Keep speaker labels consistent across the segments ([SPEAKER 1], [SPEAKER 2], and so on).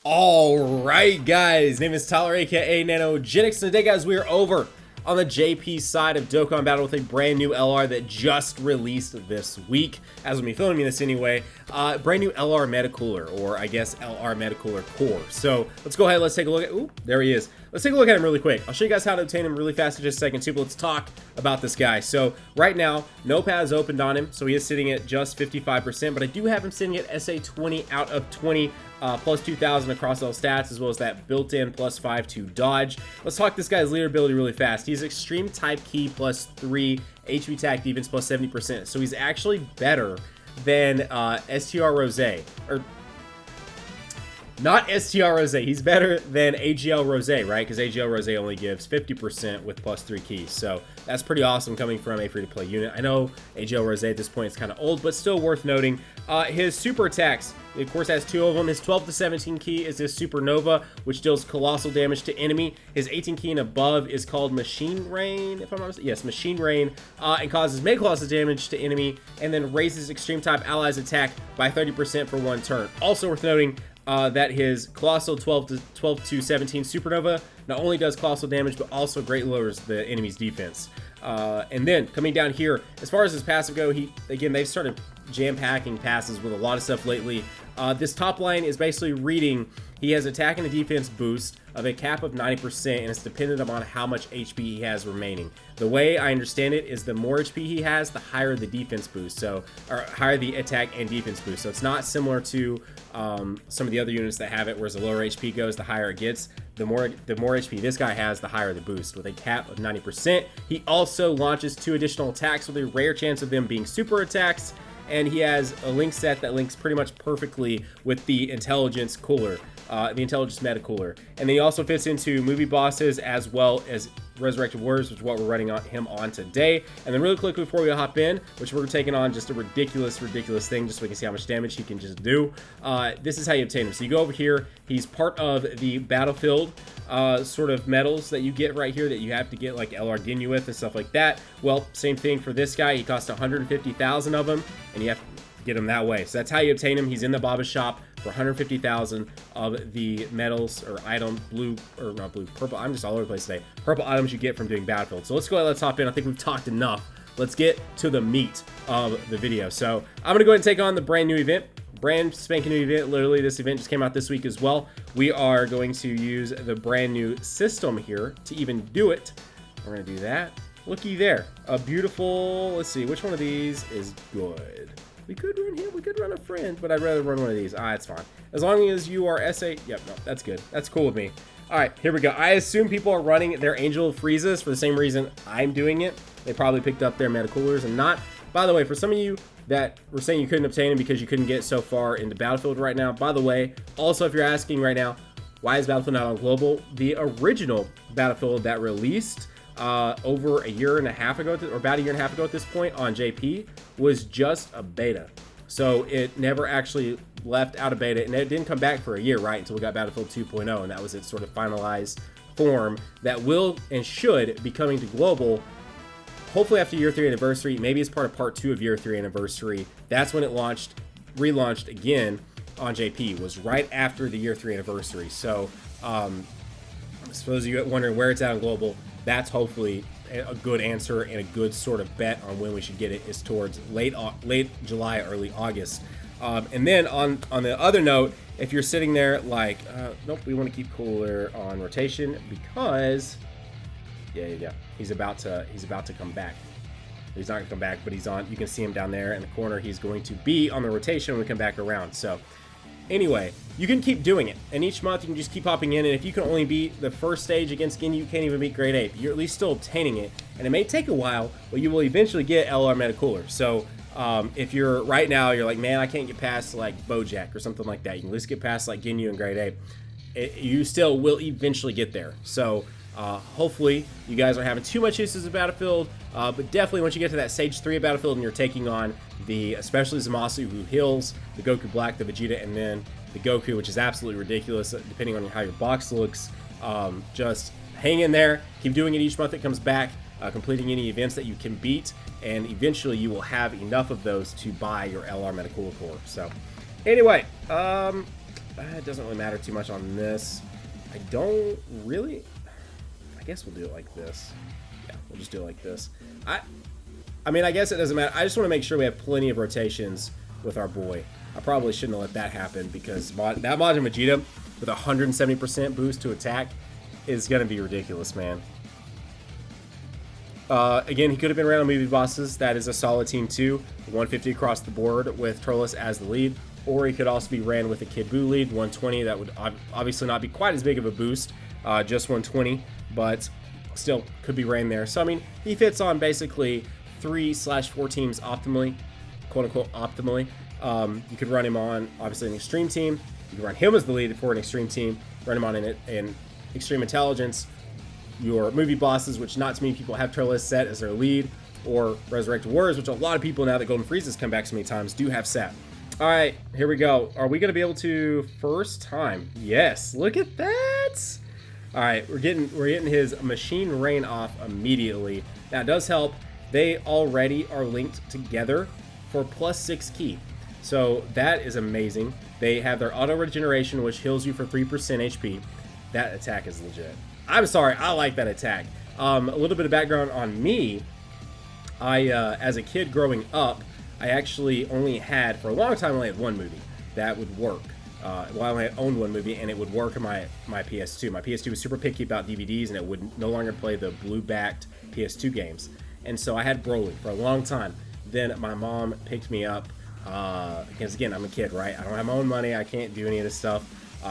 [SPEAKER 1] Alright guys, name is Tyler aka Nanogenix. Today guys, we are over on the JP side of Dokkan Battle with a brand new LR that just released this week, as we'll be filming this anyway. Brand new LR Metacooler, or I guess LR Metacooler Core. So let's go ahead, let's take a look at, ooh, there he is. Let's take a look at him really quick. I'll show you guys how to obtain him really fast in just a second too, but let's talk about this guy. So right now, no pads opened on him, so he is sitting at just 55%, but I do have him sitting at SA 20 out of 20. Plus 2,000 across all stats, as well as that built-in plus 5 to dodge. Let's talk this guy's leader ability really fast. He's extreme type key plus 3, HP attack defense plus 70%. So he's actually better than STR Rose, or not STR Rose. He's better than AGL Rose, right? Because AGL Rose only gives 50% with plus 3 keys. So that's pretty awesome coming from a free-to-play unit. I know AGL Rose at this point is kind of old, but still worth noting. His super attacks, he of course has 2 of them. His 12 to 17 key is his Supernova, which deals colossal damage to enemy. His 18 key and above is called Machine Rain, if I'm not mistaken. Yes, Machine Rain, and causes mega colossal damage to enemy, and then raises extreme type allies attack by 30% for 1 turn. Also worth noting that his colossal 12 to 17 Supernova not only does colossal damage, but also greatly lowers the enemy's defense. And then coming down here, as far as his passive go, they've started jam-packing passes with a lot of stuff lately. This top line is basically reading. He has attack and a defense boost of a cap of 90%, and it's dependent upon how much HP he has remaining. The way I understand it is the more HP he has, the higher the defense boost, so, or higher the attack and defense boost. So it's not similar to some of the other units that have it, whereas the lower HP goes, the higher it gets. The more HP this guy has, the higher the boost, with a cap of 90%. He also launches 2 additional attacks with a rare chance of them being super attacks, and he has a link set that links pretty much perfectly with the intelligence cooler, the intelligence meta cooler. And then he also fits into movie bosses as well as Resurrected Warriors, which is what we're running him on today. And then really quickly before we hop in, which we're taking on just a ridiculous thing, just so we can see how much damage he can just do. This is how you obtain him. So you go over here. He's part of the battlefield sort of medals that you get right here that you have to get like LR Ginyu with and stuff like that. Well, same thing for this guy. He costs 150,000 of them, and you have to get him that way. So that's how you obtain him. He's in the Baba shop for 150,000 of the medals or item, purple. I'm just all over the place today. Purple items you get from doing Battlefield. So let's go ahead, let's hop in. I think we've talked enough. Let's get to the meat of the video. So I'm gonna go ahead and take on the brand new event. Brand spanking new event. Literally, this event just came out this week as well. We are going to use the brand new system here to even do it. We're gonna do that. Looky there, a beautiful, let's see, which one of these is good? We could run him, we could run a friend, but I'd rather run one of these. It's fine. As long as you are SA, yep, no, that's good. That's cool with me. All right, here we go. I assume people are running their Angel Freezes for the same reason I'm doing it. They probably picked up their Metacoolers and not. By the way, for some of you that were saying you couldn't obtain them because you couldn't get so far into Battlefield right now, by the way, also if you're asking right now, why is Battlefield not on Global? The original Battlefield that released over a year and a half ago, or about a year and a half ago at this point on JP, was just a beta. So it never actually left out of beta, and it didn't come back for a year, right, until we got Battlefield 2.0, and that was its sort of finalized form that will and should be coming to Global hopefully after year 3 anniversary, maybe as part of part 2 of year 3 anniversary. That's when it relaunched again on JP, was right after the year 3 anniversary. So I suppose you're wondering where it's at on Global. That's hopefully a good answer and a good sort of bet on when we should get it is towards late July, early August. And then on the other note, if you're sitting there like, nope, we want to keep Cooler on rotation because, yeah, he's about to come back. He's not gonna come back, but he's on. You can see him down there in the corner. He's going to be on the rotation when we come back around. So anyway, you can keep doing it, and each month you can just keep popping in, and if you can only beat the first stage against Ginyu, you can't even beat grade 8, but you're at least still obtaining it, and it may take a while, but you will eventually get LR Metacooler. So if you're right now, you're like, man, I can't get past like Bojack or something like that, you can at least get past like Ginyu in grade 8, you still will eventually get there. So hopefully you guys aren't having too much uses of Battlefield, but definitely once you get to that stage 3 of Battlefield and you're taking on especially Zamasu, who heals, the Goku Black, the Vegeta, and then the Goku, which is absolutely ridiculous depending on how your box looks. Just hang in there, keep doing it each month it comes back, completing any events that you can beat, and eventually you will have enough of those to buy your LR Metacooler Core. So anyway, it doesn't really matter too much on this. I don't really. I guess we'll do it like this. Yeah, we'll just do it like this. I mean, I guess it doesn't matter. I just want to make sure we have plenty of rotations with our boy. I probably shouldn't have let that happen because that Majin Vegeta with 170% boost to attack is going to be ridiculous, man. Again, he could have been ran on movie bosses. That is a solid team too. 150 across the board with Turles as the lead. Or he could also be ran with a Kid Buu lead, 120. That would obviously not be quite as big of a boost, just 120, but still could be ran there. So, I mean, he fits on basically 3/4 teams optimally, quote-unquote optimally. You could run him on, obviously, an extreme team. You can run him as the lead for an extreme team, run him on an extreme intelligence. Your movie bosses, which not too many people have Turles set as their lead, or Resurrected Warriors, which a lot of people, now that Golden Frieza's come back so many times, do have set. All right, here we go. Are we going to be able to first time? Yes, look at that. All right, we're getting his machine rain off immediately. Now, it does help. They already are linked together for +6 ki. So that is amazing. They have their auto regeneration, which heals you for 3% HP. That attack is legit. I'm sorry, I like that attack. A little bit of background on me. As a kid growing up, I actually only had, for a long time, I only had one movie that would work. Well, I only owned one movie, and it would work on my PS2. My PS2 was super picky about DVDs, and it would no longer play the blue-backed PS2 games. And so I had Broly for a long time. Then my mom picked me up, because again, I'm a kid, right? I don't have my own money. I can't do any of this stuff.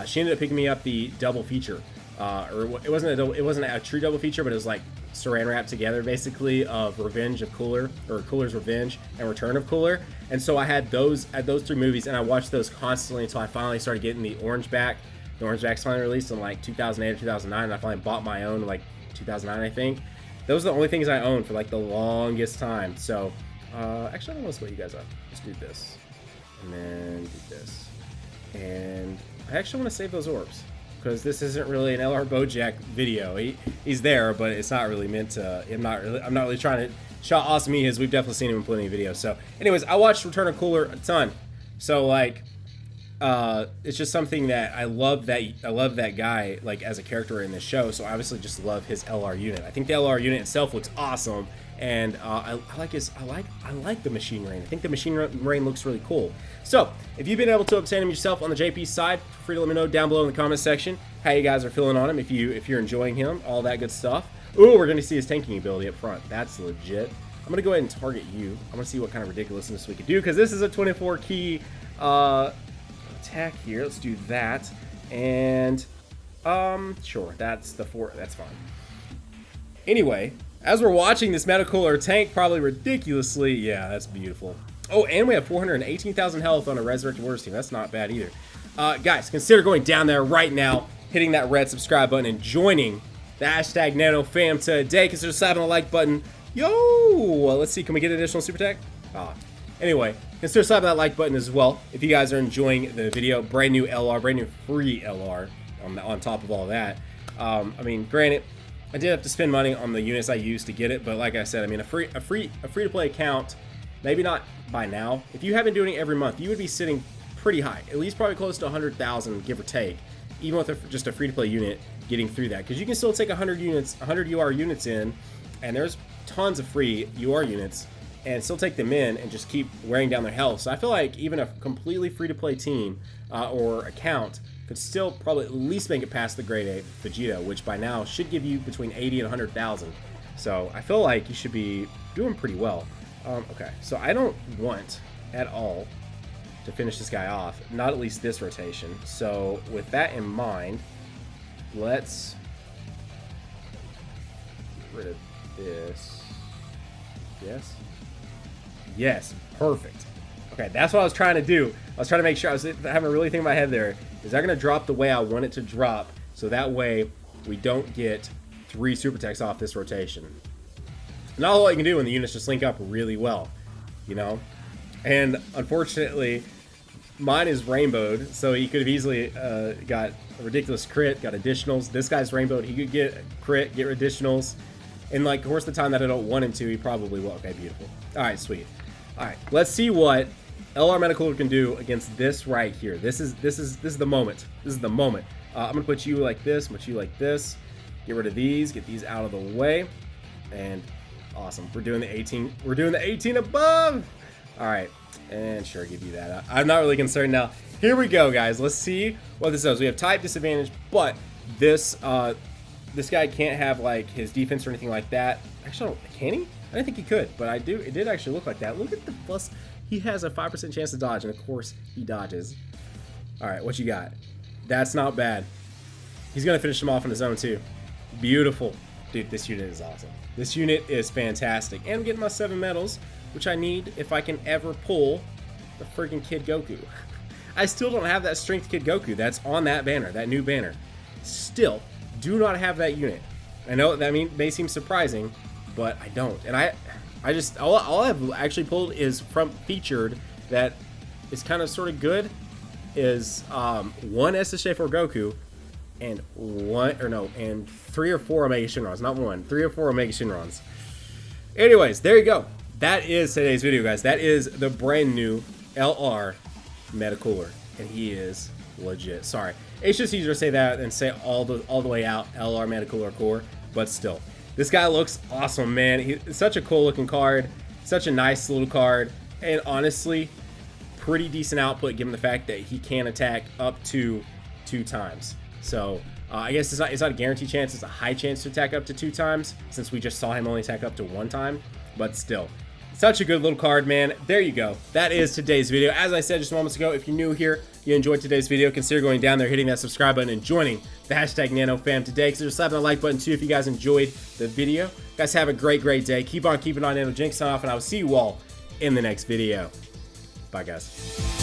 [SPEAKER 1] She ended up picking me up the double feature. Or it wasn't a true double feature, but it was like saran wrap together basically of Revenge of Cooler, or Cooler's Revenge and Return of Cooler. And so I had those 3 movies, and I watched those constantly until I finally started getting the Orange Back. The Orange Back's finally released in like 2008 or 2009, and I finally bought my own in like 2009, I think. Those are the only things I owned for like the longest time. So actually, I don't want to split you guys up. Let's do this, and then do this, and I actually want to save those orbs, because this isn't really an LR Bojack video. He's there, but it's not really meant to. I'm not really trying to show how awesome he is. We've definitely seen him in plenty of videos. So, anyways, I watched Return of Cooler a ton. So like, it's just something that I love that guy like as a character in this show. So I obviously just love his LR unit. I think the LR unit itself looks awesome, and I like the machine rain. I think the machine rain looks really cool. So if you've been able to obtain him yourself on the JP side, feel free to let me know down below in the comment section how you guys are feeling on him. If you're enjoying him, all that good stuff. Ooh, we're gonna see his tanking ability up front. That's legit. I'm gonna go ahead and target you. I'm gonna see what kind of ridiculousness we can do, because this is a 24 ki attack here. Let's do that, and sure, that's the 4. That's fine. Anyway, as we're watching this Metacooler tank probably ridiculously, yeah, that's beautiful. Oh, and we have 418,000 health on a Resurrected Warriors team. That's not bad either. Guys, consider going down there right now, hitting that red subscribe button, and joining the hashtag NanoFam today. Consider slapping the like button. Yo, let's see, can we get additional super tech? Anyway, consider slapping that like button as well if you guys are enjoying the video. Brand new LR, brand new free LR on top of all that. I mean, granted, I did have to spend money on the units I used to get it, but like I said, I mean, a free to play account, maybe not by now. If you have been doing it every month, you would be sitting pretty high, at least probably close to 100,000, give or take, even with just a free to play unit getting through that, because you can still take 100 UR units in, and there's tons of free UR units, and still take them in and just keep wearing down their health. So I feel like even a completely free to play team or account could still probably at least make it past the grade 8 Vegeta, which by now should give you between 80 and 100,000. So I feel like you should be doing pretty well. Okay, so I don't want at all to finish this guy off, not at least this rotation. So with that in mind, let's get rid of this. Yes, perfect. Okay, that's what I was trying to do. I was trying to make sure, I was having a really think in my head there. Is that going to drop the way I want it to drop? So that way we don't get 3 super techs off this rotation. Not all you can do when the units just link up really well, you know? And unfortunately, mine is rainbowed, so he could have easily got a ridiculous crit, got additionals. This guy's rainbowed. He could get crit, get additionals. And like, of course, the time that I don't want him to, he probably will. Okay, beautiful. All right, sweet. All right, let's see what LR Metacooler can do against this right here. This is the moment. This is the moment. I'm gonna put you like this, put you like this. Get rid of these, get these out of the way, and awesome. We're doing the 18. We're doing the 18 above. All right, and sure, give you that. I'm not really concerned now. Here we go, guys. Let's see what this does. We have type disadvantage, but this this guy can't have like his defense or anything like that. Actually, can he? I didn't think he could, but I do. It did actually look like that. Look at the plus. He has a 5% chance to dodge, and of course he dodges. All right, what you got? That's not bad. He's gonna finish him off in his own too. Beautiful, dude. This unit is awesome. This unit is fantastic, and I'm getting my 7 medals, which I need if I can ever pull the freaking Kid Goku. I still don't have that Strength Kid Goku that's on that banner, that new banner. Still, do not have that unit. I know that may seem surprising, but I don't. And I just all I've actually pulled is from featured that is kind of sort of good is one SSJ4 Goku and 3 or 4 Omega Shenrons, not 1, 3 or 4 Omega Shenrons. Anyways, there you go. That is today's video, guys. That is the brand new LR Metacooler, and he is legit. Sorry, it's just easier to say that than say all the way out LR Metacooler core, but still, this guy looks awesome, man. He's such a cool looking card, such a nice little card, and honestly, pretty decent output given the fact that he can attack up to 2 times. So I guess it's not a guaranteed chance. It's a high chance to attack up to 2 times since we just saw him only attack up to 1 time, but still. Such a good little card, man. There you go. That is today's video. As I said just moments ago, if you're new here, you enjoyed today's video, consider going down there, hitting that subscribe button, and joining the hashtag NanoFam today. Consider slapping the like button too if you guys enjoyed the video. Guys, have a great day. Keep on keeping on. Nanogenix off, and I will see you all in the next video. Bye, guys.